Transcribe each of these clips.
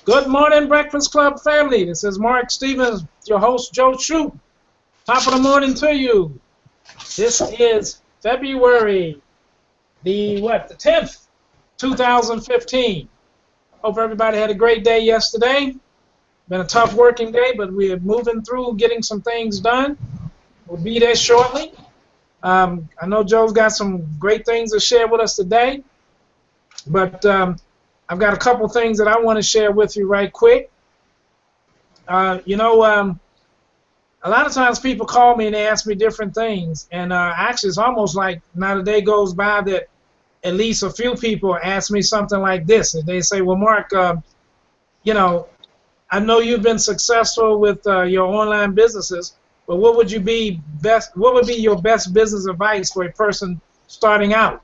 Good morning, Breakfast Club family. This is Mark Stevens, your host, Joe Troop. Top of the morning to you. This is February the 10th, 2015. Hope everybody had a great day yesterday. Been a tough working day, but we're moving through getting some things done. We'll be there shortly. I know Joe's got some great things to share with us today, but I've got a couple things that I want to share with you right quick. A lot of times people call me and they ask me different things, and actually it's almost like not a day goes by that at least a few people ask me something like this. And they say, well, Mark, I know you've been successful with your online businesses, but what would be your best business advice for a person starting out?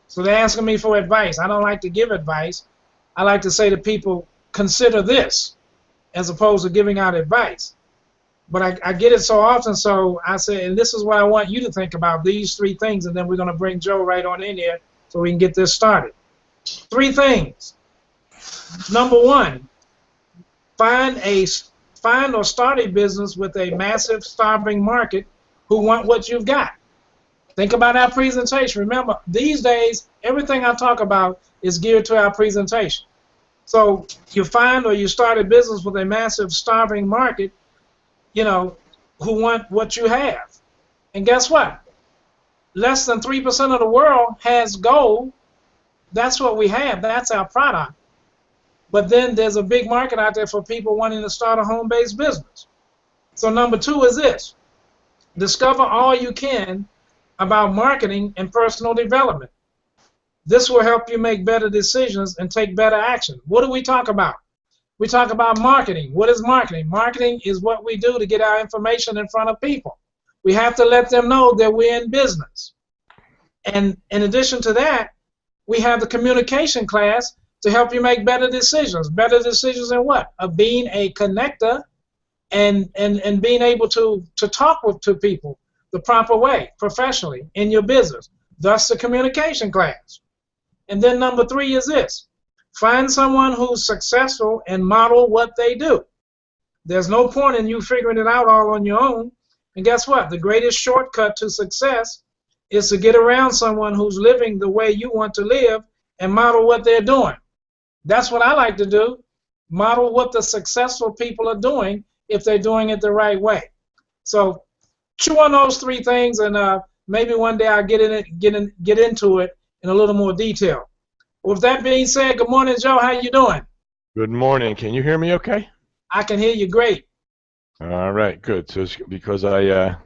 So they're asking me for advice. I don't like to give advice. I like to say to people, consider this, as opposed to giving out advice. But I get it so often, so I say, and this is what I want you to think about, these three things, and then we're going to bring Joe right on in here so we can get this started. Three things. Number one, find or start a business with a massive starving market who want what you've got. Think about our presentation. Remember, these days, everything I talk about is geared to our presentation. So you find or you start a business with a massive starving market, who want what you have. And guess what? Less than 3% of the world has gold. That's what we have. That's our product. But then there's a big market out there for people wanting to start a home-based business. So number two is this. Discover all you can about marketing and personal development. This will help you make better decisions and take better action. What do we talk about? We talk about marketing. What is marketing? Marketing is what we do to get our information in front of people. We have to let them know that we're in business. And in addition to that, we have the communication class to help you make better decisions. Better decisions in what? Of being a connector and being able to talk to people the proper way, professionally, in your business. Thus the communication class. And then number three is this. Find someone who's successful and model what they do. There's no point in you figuring it out all on your own. And guess what? The greatest shortcut to success is to get around someone who's living the way you want to live and model what they're doing. That's what I like to do. Model what the successful people are doing if they're doing it the right way. So chew on those three things, and maybe one day I'll get into it in a little more detail. With that being said, good morning, Joe. How you doing? Good morning. Can you hear me okay? I can hear you great. All right, good. So it's because I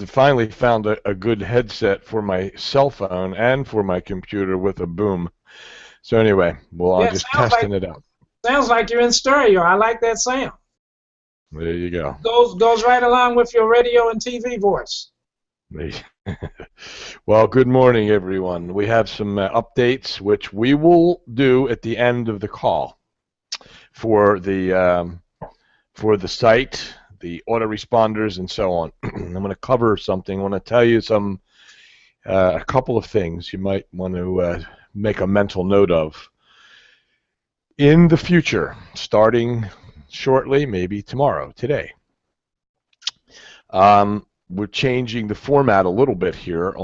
finally found a good headset for my cell phone and for my computer with a boom. So anyway, I'm just testing it out. Sounds like you're in stereo. I like that sound. There you go. Goes right along with your radio and TV voice. Well, good morning, everyone. We have some updates, which we will do at the end of the call for the site, the autoresponders, and so on. I'm going to cover something. I want to tell you a couple of things you might want to make a mental note of. In the future, starting shortly, maybe today. We're changing the format a little bit here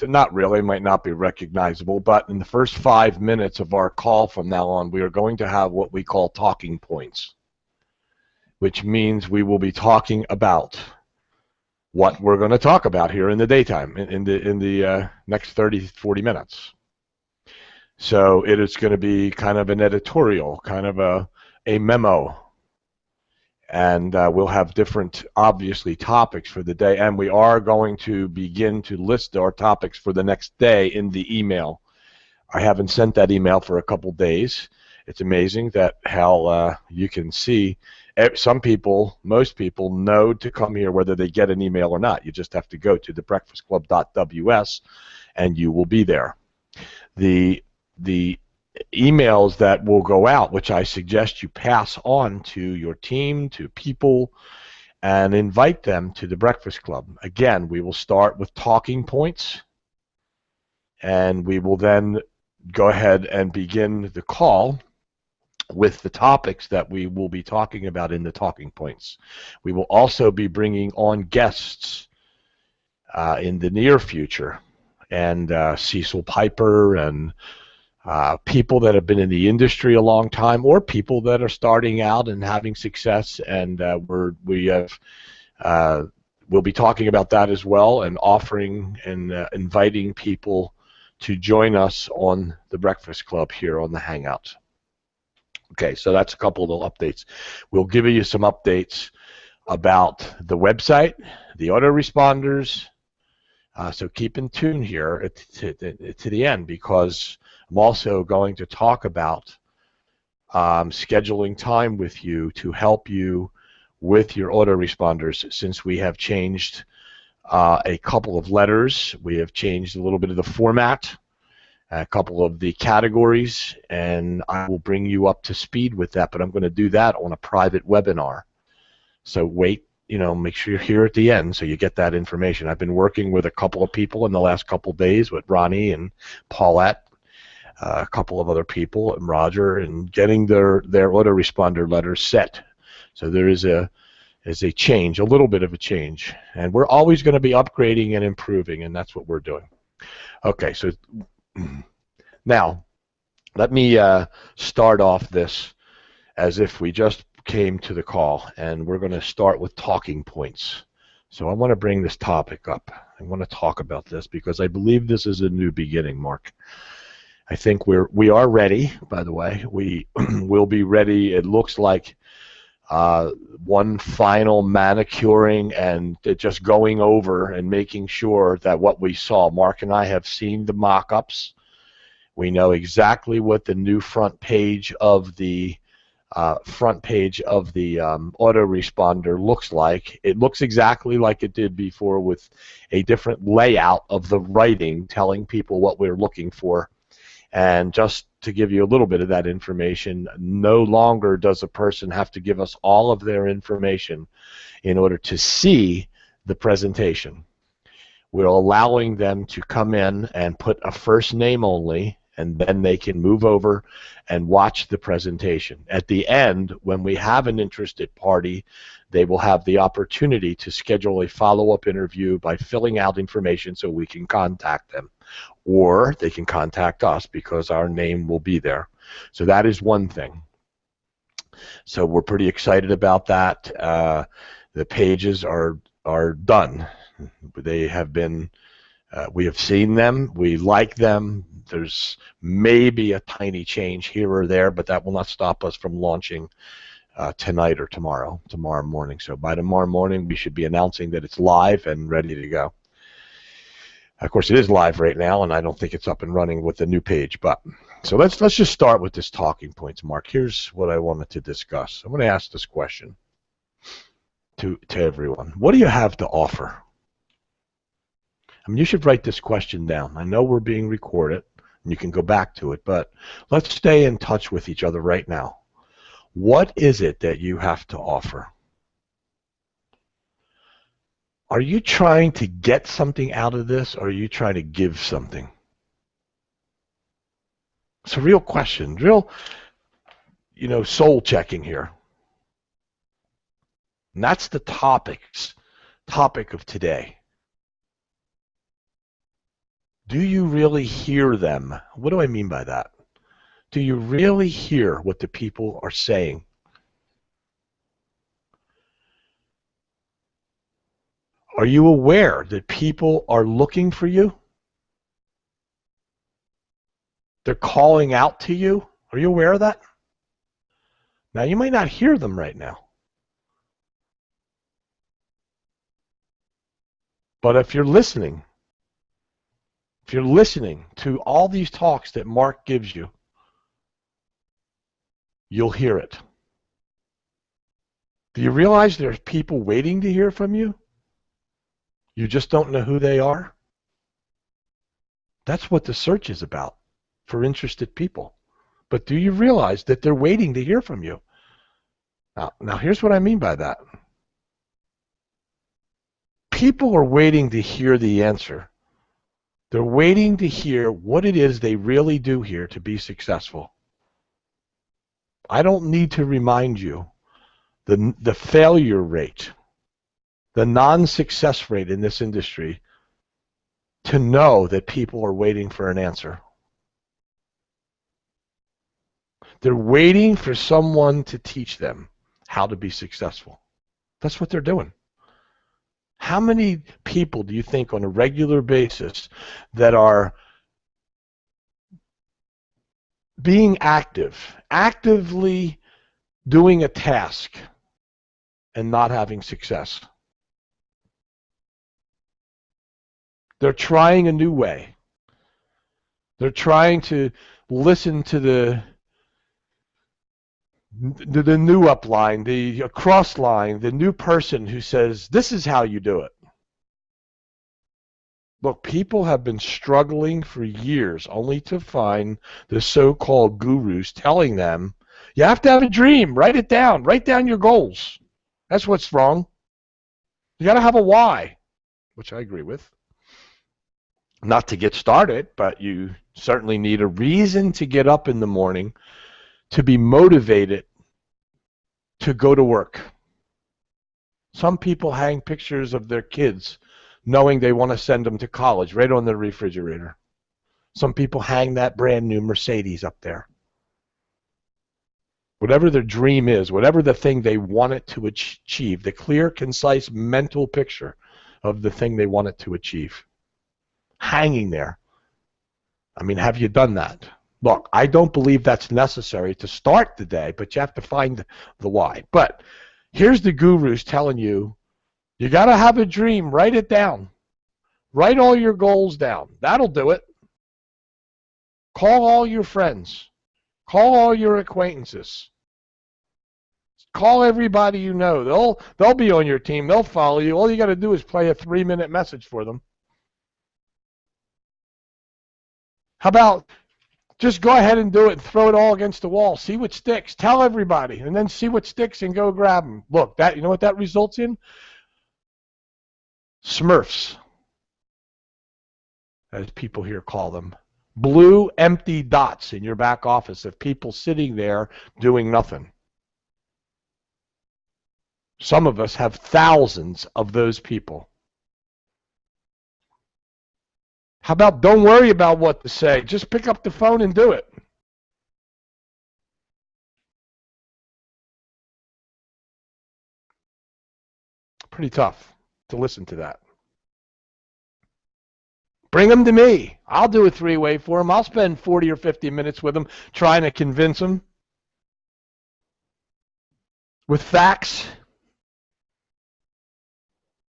not really, might not be recognizable, but in the first 5 minutes of our call from now on, we are going to have what we call talking points, which means we will be talking about what we're going to talk about here in the daytime, in the next 30-40 minutes. So it is going to be kind of an editorial, kind of a memo. And we'll have different, obviously, topics for the day. And we are going to begin to list our topics for the next day in the email. I haven't sent that email for a couple days. It's amazing that how you can see some people, most people, know to come here whether they get an email or not. You just have to go to thebreakfastclub.ws and you will be there. The emails that will go out, which I suggest you pass on to your team, to people, and invite them to the Breakfast Club. Again, we will start with talking points, and we will then go ahead and begin the call with the topics that we will be talking about in the talking points. We will also be bringing on guests in the near future, and Cecil Piper and people that have been in the industry a long time, or people that are starting out and having success, and we'll be talking about that as well, and offering and inviting people to join us on the Breakfast Club here on the Hangout. Okay, so that's a couple of updates. We'll give you some updates about the website, the autoresponders, so keep in tune here to the end, because I'm also going to talk about scheduling time with you to help you with your autoresponders, since we have changed a couple of letters. We have changed a little bit of the format, a couple of the categories, and I will bring you up to speed with that, but I'm going to do that on a private webinar. So wait, make sure you're here at the end so you get that information. I've been working with a couple of people in the last couple of days, with Ronnie and Paulette, a couple of other people, and Roger, and getting their autoresponder letters set. So there is a change, a little bit of a change, and we're always going to be upgrading and improving, and that's what we're doing. Okay, so now let me start off this as if we just came to the call, and we're going to start with talking points. So I want to bring this topic up. I want to talk about this because I believe this is a new beginning, Mark. I think we are ready, by the way. We will be ready, it looks like, one final manicuring and just going over and making sure that what we saw. Mark and I have seen the mock-ups. We know exactly what the new front page of the autoresponder looks like. It looks exactly like it did before, with a different layout of the writing telling people what we're looking for. And just to give you a little bit of that information, no longer does a person have to give us all of their information in order to see the presentation. We're allowing them to come in and put a first name only, and then they can move over and watch the presentation. At the end, when we have an interested party, they will have the opportunity to schedule a follow-up interview by filling out information so we can contact them. Or they can contact us because our name will be there. So that is one thing. So we're pretty excited about that. The pages are done. They have been, we have seen them, we like them. There's maybe a tiny change here or there, but that will not stop us from launching tonight or tomorrow morning. So by tomorrow morning, we should be announcing that it's live and ready to go. Of course, it is live right now, and I don't think it's up and running with the new page. But so let's just start with this talking points, Mark. Here's what I wanted to discuss. I'm going to ask this question to everyone. What do you have to offer? I mean, you should write this question down. I know we're being recorded, and you can go back to it, but let's stay in touch with each other right now. What is it that you have to offer? Are you trying to get something out of this, or are you trying to give something? It's a real question, real, soul checking here. And that's the topic of today. Do you really hear them? What do I mean by that? Do you really hear what the people are saying? Are you aware that people are looking for you? They're calling out to you? Are you aware of that? Now, you might not hear them right now. But if you're listening to all these talks that Mark gives you, you'll hear it. Do you realize there's people waiting to hear from you? You just don't know who they are? That's what the search is about, for interested people. But do you realize that they're waiting to hear from you? Now here's what I mean by that. People are waiting to hear the answer. They're waiting to hear what it is they really do here to be successful. I don't need to remind you the failure rate, the non-success rate in this industry, to know that people are waiting for an answer. They're waiting for someone to teach them how to be successful. That's what they're doing. How many people do you think on a regular basis that are being actively doing a task and not having success? They're trying a new way. They're trying to listen to the new upline, the cross line, the new person who says, this is how you do it. Look, people have been struggling for years only to find the so-called gurus telling them, you have to have a dream, write it down, write down your goals. That's what's wrong. You got to have a why, which I agree with. Not to get started, but you certainly need a reason to get up in the morning, to be motivated to go to work. Some people hang pictures of their kids knowing they want to send them to college right on the refrigerator. Some people hang that brand new Mercedes up there. Whatever their dream is, whatever the thing they want it to achieve, the clear, concise mental picture of the thing they want it to achieve. Hanging there. I mean, have you done that? Look, I don't believe that's necessary to start the day, but you have to find the why. But here's the gurus telling you, you got to have a dream. Write it down. Write all your goals down. That'll do it. Call all your friends. Call all your acquaintances. Call everybody you know. They'll be on your team. They'll follow you. All you got to do is play a 3-minute message for them. How about just go ahead and do it and throw it all against the wall. See what sticks. Tell everybody, and then see what sticks and go grab them. Look, you know what that results in? Smurfs, as people here call them. Blue empty dots in your back office of people sitting there doing nothing. Some of us have thousands of those people. How about don't worry about what to say. Just pick up the phone and do it. Pretty tough to listen to that. Bring them to me. I'll do a 3-way for them. I'll spend 40 or 50 minutes with them trying to convince them with facts.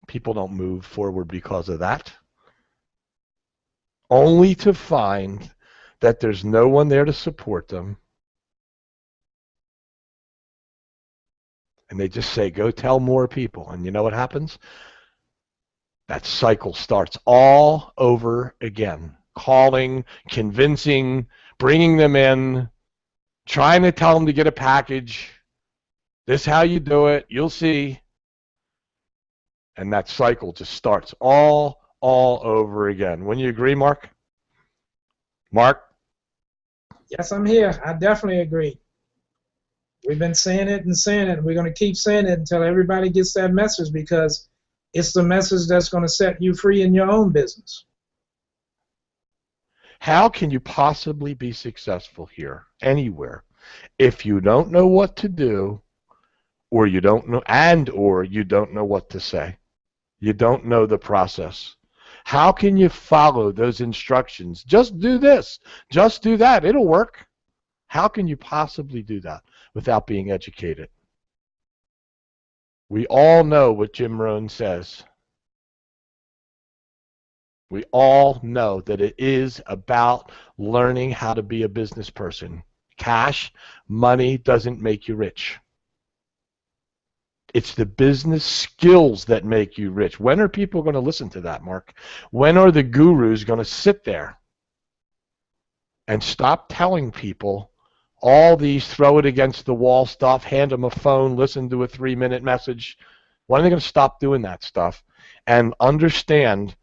People don't move forward because of that. Only to find that there's no one there to support them. And they just say, go tell more people. And you know what happens? That cycle starts all over again. Calling, convincing, bringing them in, trying to tell them to get a package. This is how you do it. You'll see. And that cycle just starts all over again. Wouldn't you agree, Mark? Mark? Yes, I'm here. I definitely agree. We've been saying it and saying it. We're going to keep saying it until everybody gets that message, because it's the message that's going to set you free in your own business. How can you possibly be successful here, anywhere, if you don't know what to do, or you don't know, or you don't know what to say? You don't know the process. How can you follow those instructions? Just do this. Just do that. It'll work. How can you possibly do that without being educated? We all know what Jim Rohn says. We all know that it is about learning how to be a business person. Cash, money doesn't make you rich. It's the business skills that make you rich. When are people going to listen to that, Mark? When are the gurus going to sit there and stop telling people all these throw it against the wall stuff, hand them a phone, listen to a 3-minute message? When are they going to stop doing that stuff and understand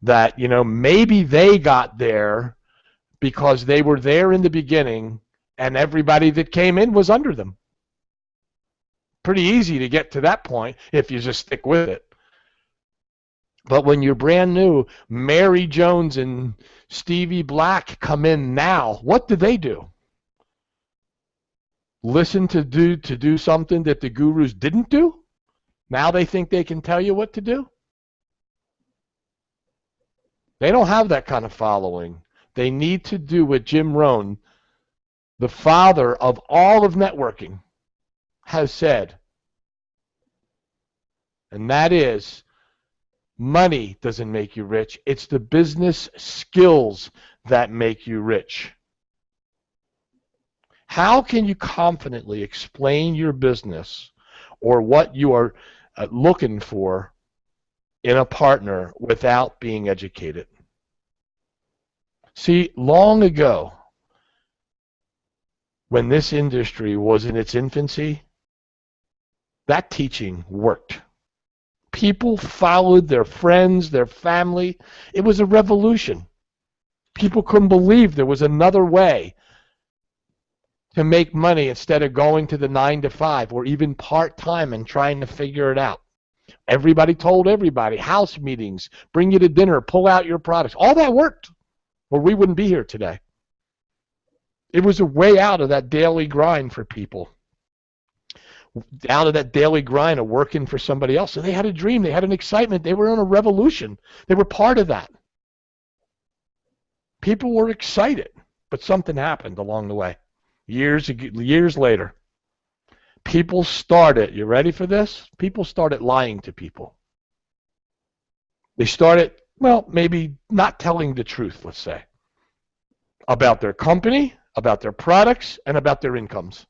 that, maybe they got there because they were there in the beginning and everybody that came in was under them. Pretty easy to get to that point if you just stick with it. But when you're brand new, Mary Jones and Stevie Black come in now, what do? Listen to do something that the gurus didn't do? Now they think they can tell you what to do? They don't have that kind of following. They need to do what Jim Rohn, the father of all of networking, has said. And that is, money doesn't make you rich. It's the business skills that make you rich. How can you confidently explain your business or what you are looking for in a partner without being educated? See, long ago, when this industry was in its infancy, that teaching worked. People followed their friends, their family. It was a revolution. People couldn't believe there was another way to make money instead of going to the 9 to 5 or even part-time and trying to figure it out. Everybody told everybody, house meetings, bring you to dinner, pull out your products. All that worked, or we wouldn't be here today. It was a way out of that daily grind for people. Out of that daily grind of working for somebody else. So they had a dream, they had an excitement, they were on a revolution. They were part of that. People were excited, but something happened along the way. Years later, people started, you ready for this? People started lying to people. They started, well, maybe not telling the truth, let's say, about their company, about their products, and about their incomes.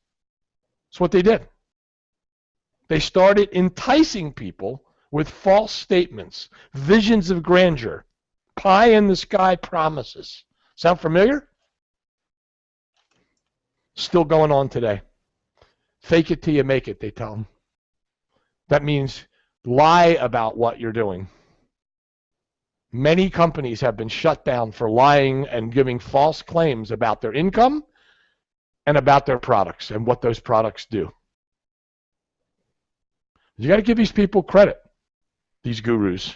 That's what they did. They started enticing people with false statements, visions of grandeur, pie-in-the-sky promises. Sound familiar? Still going on today. Fake it till you make it, they tell them. That means lie about what you're doing. Many companies have been shut down for lying and giving false claims about their income and about their products and what those products do. You got to give these people credit, these gurus.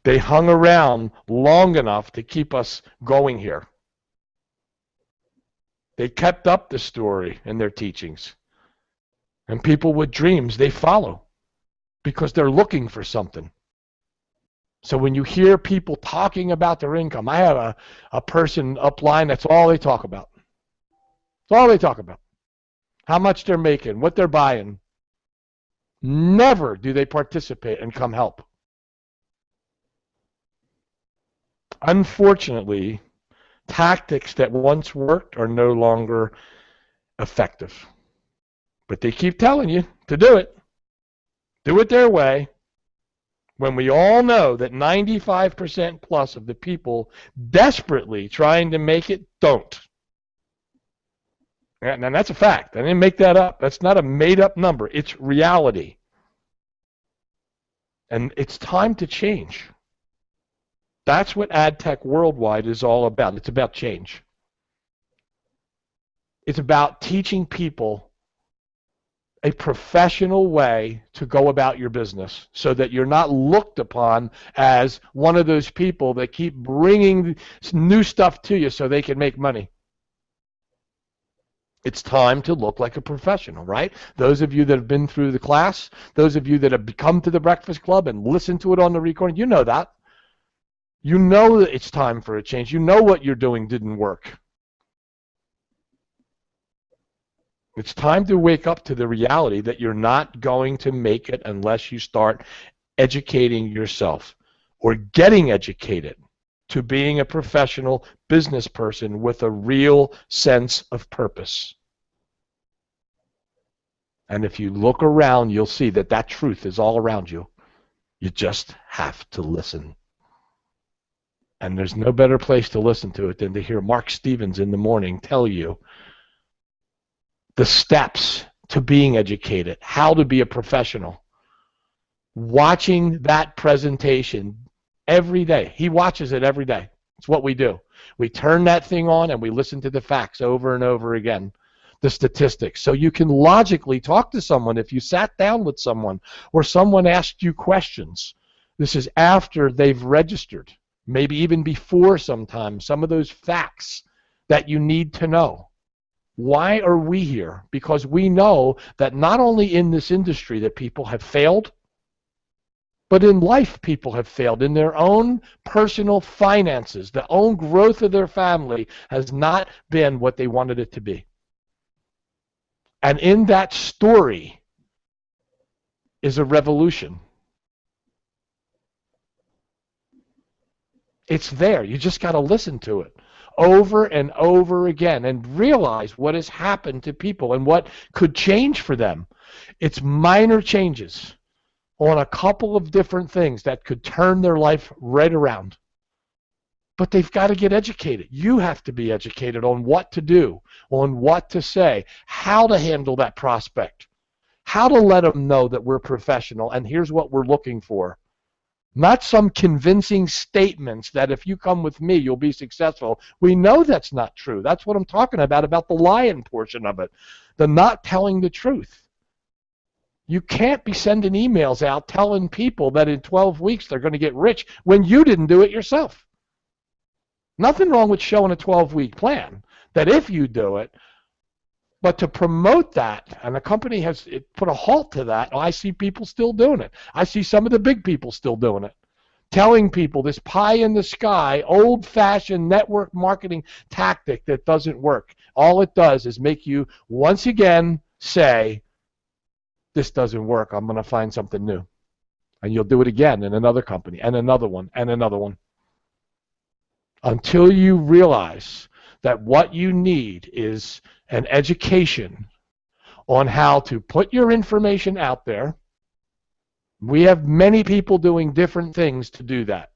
They hung around long enough to keep us going here. They kept up the story in their teachings. And people with dreams, they follow because they're looking for something. So when you hear people talking about their income, I have a person upline, that's all they talk about. That's all they talk about. How much they're making, what they're buying. Never do they participate and come help. Unfortunately, tactics that once worked are no longer effective. But they keep telling you to do it. Do it their way. When we all know that 95% plus of the people desperately trying to make it don't. And that's a fact. I didn't make that up. That's not a made-up number. It's reality. And it's time to change. That's what AdTech Worldwide is all about. It's about change. It's about teaching people a professional way to go about your business so that you're not looked upon as one of those people that keep bringing new stuff to you so they can make money. It's time to look like a professional, right? Those of you that have been through the class, those of you that have come to the Breakfast Club and listened to it on the recording, you know that. You know that it's time for a change. You know what you're doing didn't work. It's time to wake up to the reality that you're not going to make it unless you start educating yourself or getting educated to being a professional business person with a real sense of purpose. And if you look around, you'll see that that truth is all around you. You just have to listen. And there's no better place to listen to it than to hear Mark Stevens in the morning tell you the steps to being educated, how to be a professional. watching that presentation every day. He watches it every day. It's what we do. We turn that thing on and we listen to the facts over and over again, the statistics. So you can logically talk to someone if you sat down with someone or someone asked you questions. This is after they've registered, maybe even before sometimes, some of those facts that you need to know. Why are we here? Because we know that not only in this industry that people have failed, but in life people have failed. In their own personal finances, the own growth of their family has not been what they wanted it to be. And in that story is a revolution. It's there. You just got to listen to it over and over again and realize what has happened to people and what could change for them. It's minor changes on a couple of different things that could turn their life right around. But they've got to get educated. You have to be educated on what to do, on what to say, how to handle that prospect, how to let them know that we're professional and here's what we're looking for. Not some convincing statements that if you come with me, you'll be successful. We know that's not true. That's what I'm talking about the lying portion of it, the not telling the truth. You can't be sending emails out telling people that in 12 weeks they're going to get rich when you didn't do it yourself. Nothing wrong with showing a 12-week plan, that if you do it, but to promote that, and the company has put a halt to that, I see people still doing it. I see some of the big people still doing it, telling people this pie-in-the-sky, old-fashioned network marketing tactic that doesn't work. All it does is make you, once again, say, this doesn't work, I'm going to find something new. And you'll do it again in another company, and another one, and another one. Until you realize that what you need is an education on how to put your information out there. We have many people doing different things to do that.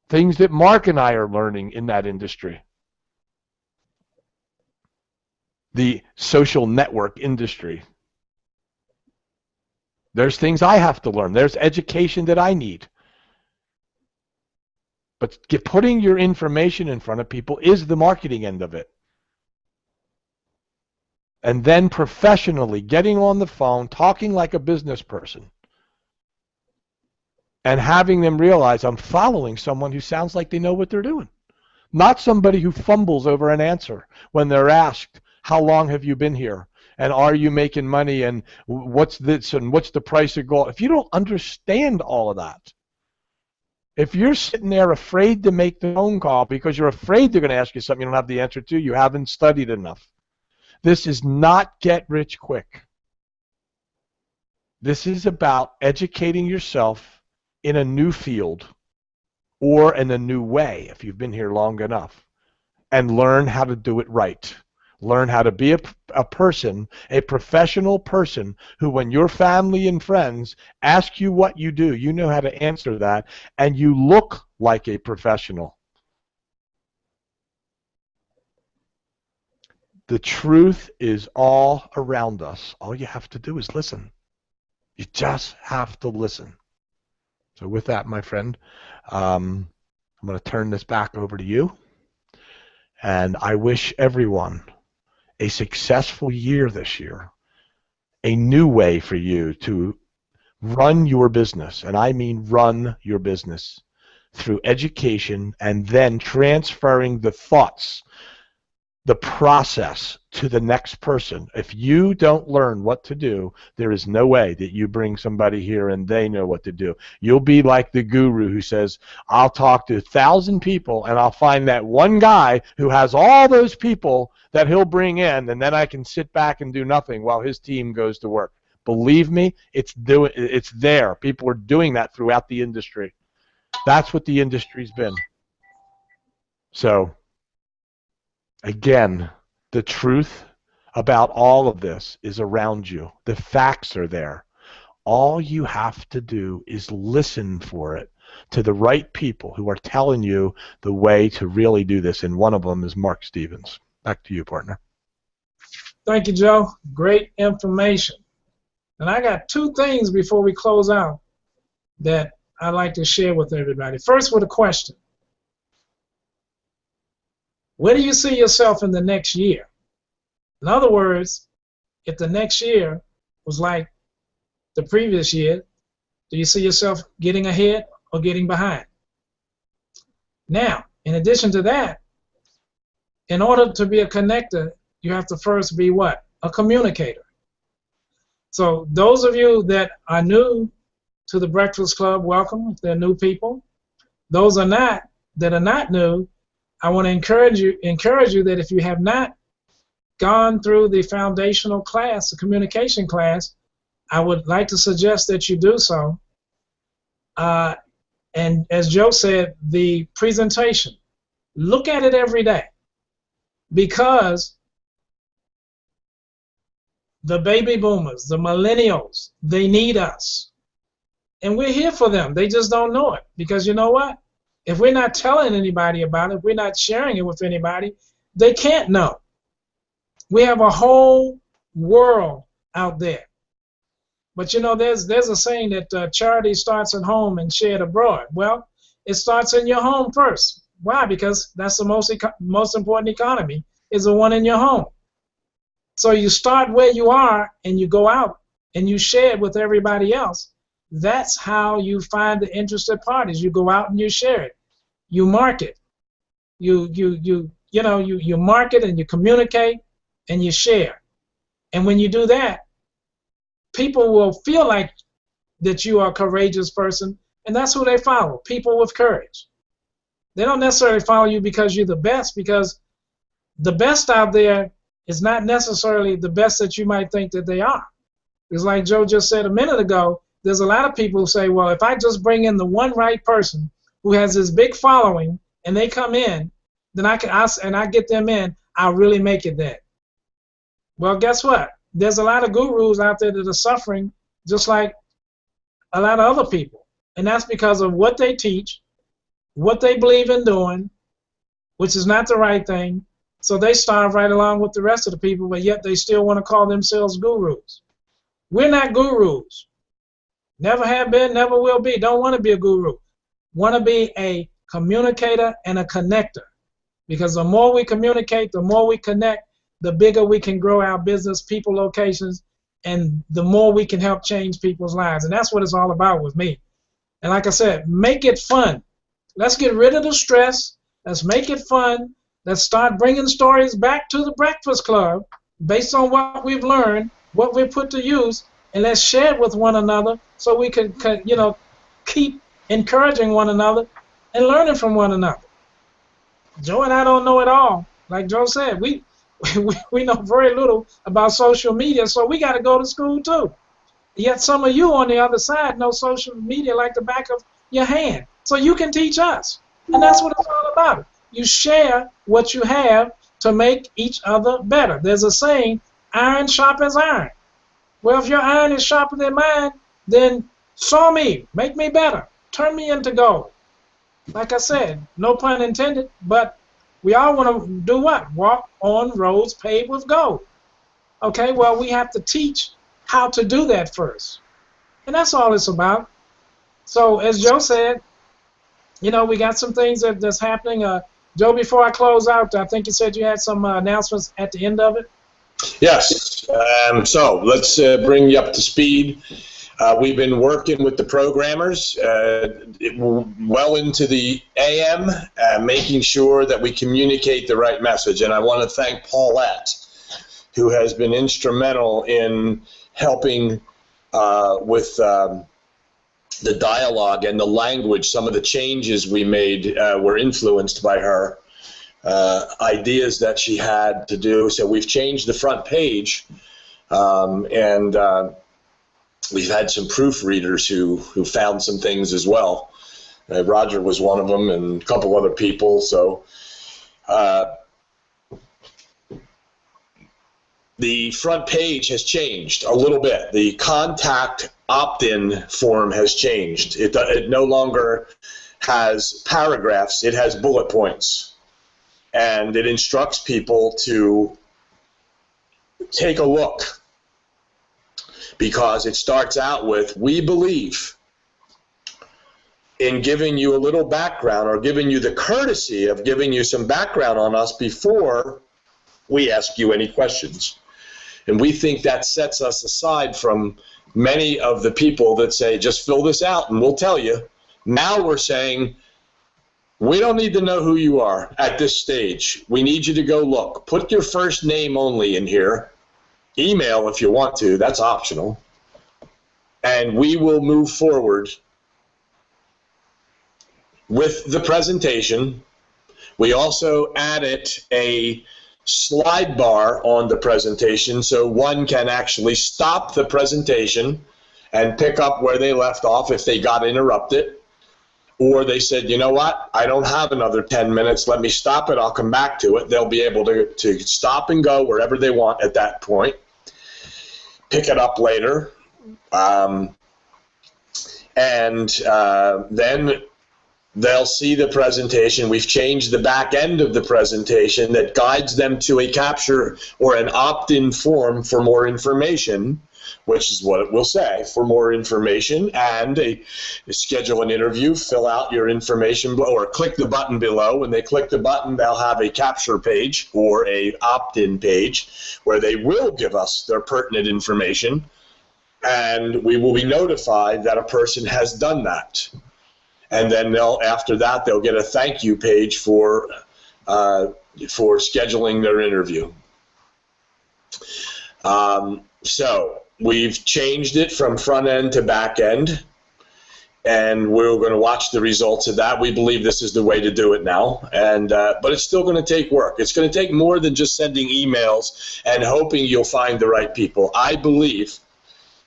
Things that Mark and I are learning in that industry. The social network industry. There's things I have to learn. There's education that I need. But putting your information in front of people is the marketing end of it. And then professionally getting on the phone, talking like a business person, and having them realize I'm following someone who sounds like they know what they're doing. Not somebody who fumbles over an answer when they're asked, how long have you been here? And are you making money? And what's this? And what's the price of gold? If you don't understand all of that, if you're sitting there afraid to make the phone call because you're afraid they're going to ask you something you don't have the answer to, you haven't studied enough. This is not get rich quick. This is about educating yourself in a new field or in a new way if you've been here long enough, and learn how to do it right. Learn how to be a person, a professional person who, when your family and friends ask you what you do, you know how to answer that, and you look like a professional. The truth is all around us. All you have to do is listen. You just have to listen. So with that, my friend, I'm going to turn this back over to you. And I wish everyone a successful year this year, a new way for you to run your business, and I mean run your business through education and then transferring the thoughts, the process to the next person. If you don't learn what to do, there is no way that you bring somebody here and they know what to do. You'll be like the guru who says, I'll talk to 1,000 people and I'll find that one guy who has all those people that he'll bring in, and then I can sit back and do nothing while his team goes to work. Believe me, it's there. People are doing that throughout the industry. That's what the industry's been. So, again, the truth about all of this is around you. The facts are there. All you have to do is listen for it to the right people who are telling you the way to really do this, and one of them is Mark Stevens. Back to you, partner. Thank you, Joe. Great information. And I got two things before we close out. that I'd like to share with everybody. First, with a question. Where do you see yourself in the next year? In other words, if the next year was like the previous year, do you see yourself getting ahead or getting behind? Now, in addition to that, in order to be a connector, you have to first be what? A communicator. So those of you that are new to the Breakfast Club, welcome. If they're new people, those that are not new, I want to encourage you that if you have not gone through the foundational class, the communication class, I would like to suggest that you do so. And as Joe said, the presentation, look at it every day, because the baby boomers, the millennials, they need us. And we're here for them. They just don't know it. Because you know what? If we're not telling anybody about it, if we're not sharing it with anybody, they can't know. We have a whole world out there. But you know, there's a saying that charity starts at home and shared abroad. Well, it starts in your home first. Why? Because that's the most important economy, is the one in your home. So you start where you are and you go out and you share it with everybody else. That's how you find the interested parties. You go out and you share it. You market. You market and you communicate and you share. And when you do that, people will feel like that you are a courageous person, and that's who they follow, people with courage. They don't necessarily follow you because you're the best, because the best out there is not necessarily the best that you might think that they are. It's like Joe just said a minute ago, there's a lot of people who say, well, if I just bring in the one right person who has this big following and they come in, then I get them in, I'll really make it then. Well, guess what? There's a lot of gurus out there that are suffering just like a lot of other people. And that's because of what they teach, what they believe in doing, which is not the right thing. So they starve right along with the rest of the people, but yet they still want to call themselves gurus. We're not gurus. Never have been, never will be. Don't want to be a guru. Want to be a communicator and a connector. Because the more we communicate, the more we connect, the bigger we can grow our business, people, locations, and the more we can help change people's lives. And that's what it's all about with me. And like I said, make it fun. Let's get rid of the stress. Let's make it fun. Let's start bringing stories back to the Breakfast Club based on what we've learned, what we've put to use, and let's share it with one another so we can keep encouraging one another and learning from one another. Joe and I don't know it all. Like Joe said, we know very little about social media, so we got to go to school too. Yet some of you on the other side know social media like the back of your hand, so you can teach us. And that's what it's all about. You share what you have to make each other better. There's a saying, iron sharpens iron. Well, if your iron is sharper than mine, then saw me, make me better, turn me into gold. Like I said, no pun intended, but we all want to do what? Walk on roads paved with gold. Okay, well, we have to teach how to do that first. And that's all it's about. So as Joe said, we got some things that's happening. Joe, before I close out, I think you said you had some announcements at the end of it. Yes. So let's bring you up to speed. We've been working with the programmers well into the AM, making sure that we communicate the right message. And I want to thank Paulette, who has been instrumental in helping with the dialogue and the language. Some of the changes we made were influenced by her ideas that she had to do. So we've changed the front page, and we've had some proofreaders who found some things as well. Roger was one of them, and a couple other people. So the front page has changed a little bit. The contact opt-in form has changed. It no longer has paragraphs. It has bullet points. And it instructs people to take a look, because it starts out with, we believe, in giving you a little background, or giving you the courtesy of giving you some background on us before we ask you any questions. And we think that sets us aside from many of the people that say, just fill this out and we'll tell you. Now we're saying, we don't need to know who you are at this stage. We need you to go look. Put your first name only in here. Email if you want to. That's optional. And we will move forward with the presentation. We also added a slide bar on the presentation so one can actually stop the presentation and pick up where they left off if they got interrupted, or they said, you know what, I don't have another 10 minutes, let me stop it, I'll come back to it. They'll be able to stop and go wherever they want at that point, pick it up later, and then they'll see the presentation. We've changed the back end of the presentation that guides them to a capture or an opt-in form for more information, which is what it will say, for more information, and schedule an interview, fill out your information, or click the button below. When they click the button, they'll have a capture page or a opt-in page where they will give us their pertinent information, and we will be notified that a person has done that. And then after that, they'll get a thank you page for scheduling their interview. So we've changed it from front end to back end, and we're going to watch the results of that. We believe this is the way to do it now, but it's still going to take work. It's going to take more than just sending emails and hoping you'll find the right people. I believe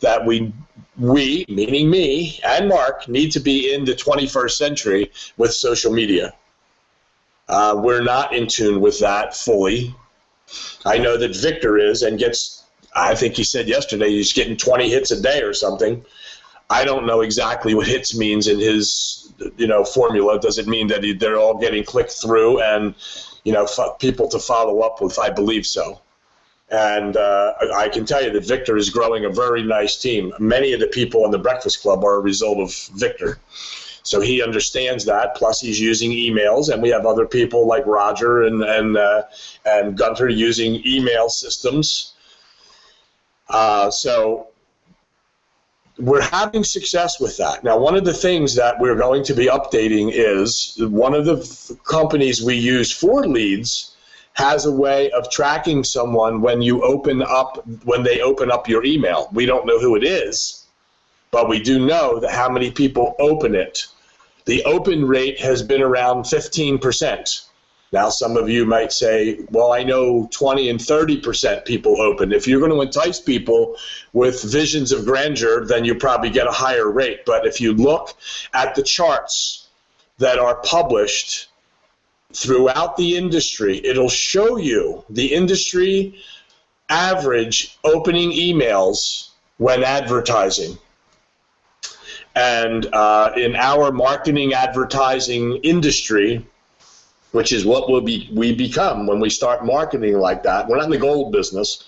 that we, meaning me and Mark, need to be in the 21st century with social media. We're not in tune with that fully. I know that Victor is and gets, I think he said yesterday, he's getting 20 hits a day or something. I don't know exactly what hits means in his, formula. Does it mean that they're all getting clicked through and, people to follow up with? I believe so. And I can tell you that Victor is growing a very nice team. Many of the people in the Breakfast Club are a result of Victor. So he understands that, plus he's using emails, and we have other people like Roger and Gunter using email systems. So we're having success with that. Now, one of the things that we're going to be updating is one of the companies we use for leads has a way of tracking someone when they open up your email. We don't know who it is, but we do know that how many people open it. The open rate has been around 15%. Now, some of you might say, well, I know 20 and 30% people open. If you're going to entice people with visions of grandeur, then you probably get a higher rate. But if you look at the charts that are published throughout the industry, it'll show you the industry average opening emails when advertising. And in our marketing advertising industry, which is what we become when we start marketing like that, we're not in the gold business,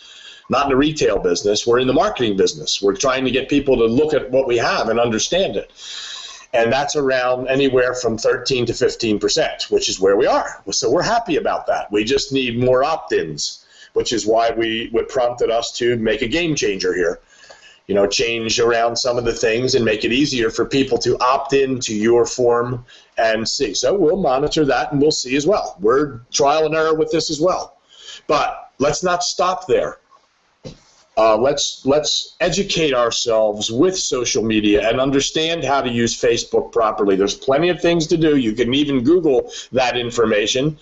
not in the retail business, we're in the marketing business. We're trying to get people to look at what we have and understand it. And that's around anywhere from 13 to 15%, which is where we are. So we're happy about that. We just need more opt-ins, which is why what prompted us to make a game changer here. Change around some of the things and make it easier for people to opt in to your form and see. So we'll monitor that and we'll see as well. We're trial and error with this as well. But let's not stop there. Let's educate ourselves with social media and understand how to use Facebook properly. There's plenty of things to do. You can even Google that information.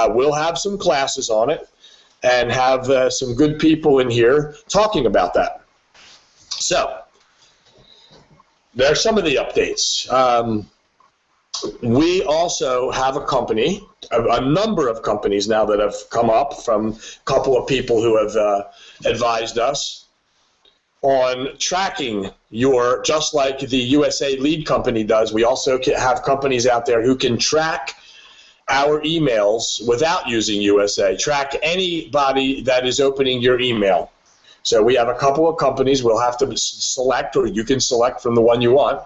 We'll have some classes on it and have some good people in here talking about that. So there are some of the updates. We also have a company, a number of companies now that have come up from a couple of people who have advised us on tracking just like the USA Lead Company does. We also have companies out there who can track our emails without using USA, track anybody that is opening your email. So we have a couple of companies we'll have to select, or you can select from the one you want,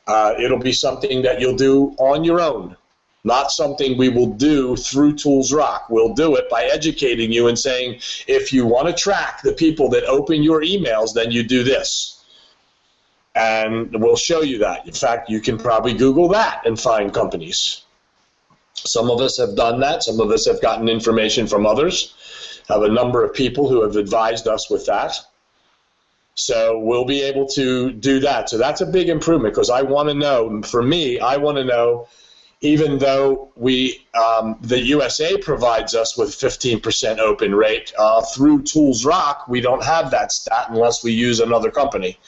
It'll be something that you'll do on your own, not something we will do through Tools Rock. We'll do it by educating you and saying, if you want to track the people that open your emails, then you do this. And we'll show you that. In fact, you can probably Google that and find companies. Some of us have done that. Some of us have gotten information from others. Have a number of people who have advised us with that. So we'll be able to do that. So that's a big improvement, because I want to know, for me, I want to know, even though the USA provides us with 15% open rate, through Tools Rock, we don't have that stat unless we use another company.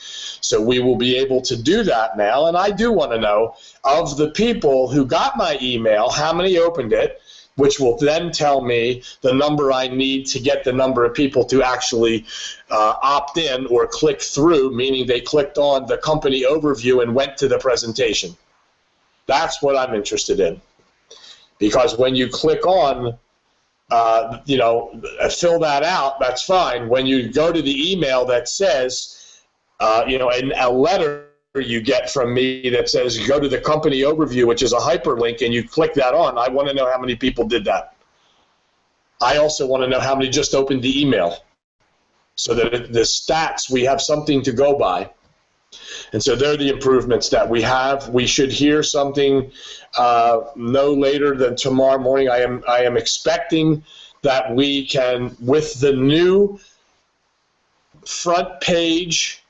So we will be able to do that now, and I do want to know, of the people who got my email, how many opened it, which will then tell me the number I need to get the number of people to actually opt in or click through, meaning they clicked on the company overview and went to the presentation. That's what I'm interested in. Because when you click on, fill that out, that's fine. When you go to the email that says, and a letter you get from me that says go to the company overview, which is a hyperlink, and you click that on, I want to know how many people did that. I also want to know how many just opened the email, so that the stats, we have something to go by. And so they're the improvements that we have. We should hear something no later than tomorrow morning. I am expecting that we can, with the new front page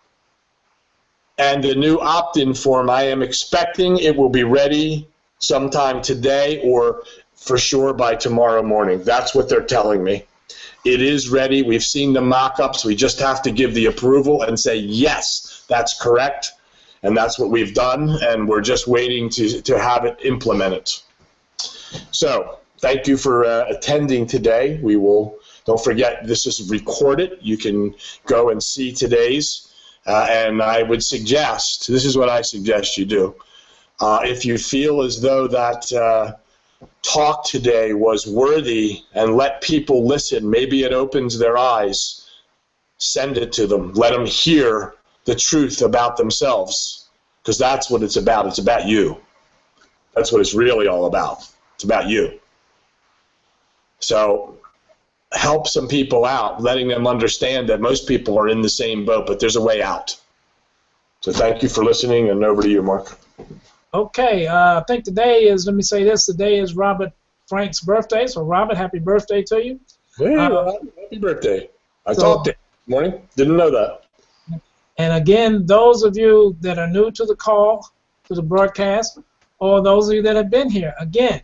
and the new opt-in form, I am expecting it will be ready sometime today, or for sure by tomorrow morning. That's what they're telling me. It is ready. We've seen the mock-ups. We just have to give the approval and say, yes, that's correct. And that's what we've done, and we're just waiting to have it implemented. So thank you for attending today. We will, don't forget, this is recorded. You can go and see today's. And I would suggest, this is what I suggest you do. If you feel as though that talk today was worthy and let people listen, maybe it opens their eyes, send it to them. Let them hear the truth about themselves, because that's what it's about. It's about you. That's what it's really all about. It's about you. So help some people out, letting them understand that most people are in the same boat, but there's a way out. So thank you for listening, and over to you, Mark. Okay, I think today is, let me say this, today is Robert Frank's birthday, so Robert, happy birthday to you. Hey, happy birthday. I talked to him this morning, didn't know that. And again, those of you that are new to the call, to the broadcast, or those of you that have been here, again,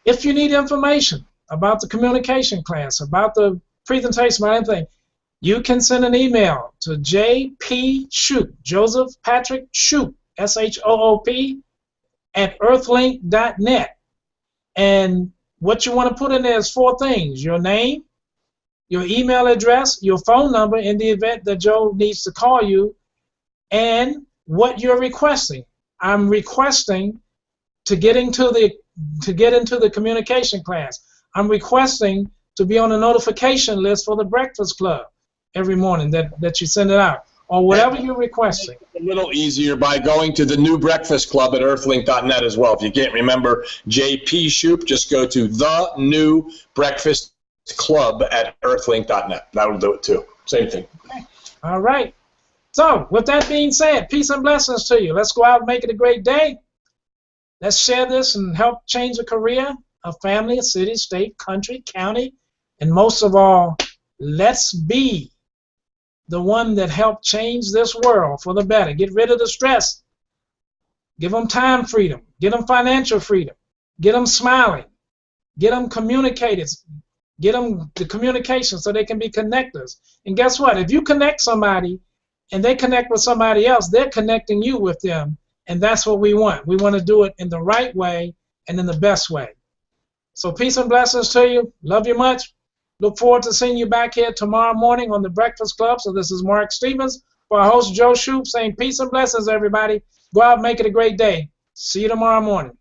if you need information about the communication class, about the presentation, about anything, you can send an email to J.P. Shoop, Joseph Patrick Shoop, S-H-O-O-P, at earthlink.net. And what you want to put in there is 4 things: your name, your email address, your phone number in the event that Joe needs to call you, and what you're requesting. I'm requesting to get into the communication class. I'm requesting to be on a notification list for the Breakfast Club every morning that you send it out, or whatever you're requesting. It's a little easier by going to the new Breakfast Club at earthlink.net as well. If you can't remember JP Shoop, just go to the new Breakfast Club at earthlink.net. That'll do it too. Same thing. Okay. All right. So with that being said, peace and blessings to you. Let's go out and make it a great day. Let's share this and help change a career, a family, a city, state, country, county, and most of all, let's be the one that helped change this world for the better. Get rid of the stress. Give them time freedom. Get them financial freedom. Get them smiling. Get them communicated. Get them the communication so they can be connectors. And guess what? If you connect somebody and they connect with somebody else, they're connecting you with them. And that's what we want. We want to do it in the right way and in the best way. So peace and blessings to you. Love you much. Look forward to seeing you back here tomorrow morning on the Breakfast Club. So this is Mark Stevens for our host Joe Shoop saying peace and blessings, everybody. Go out and make it a great day. See you tomorrow morning.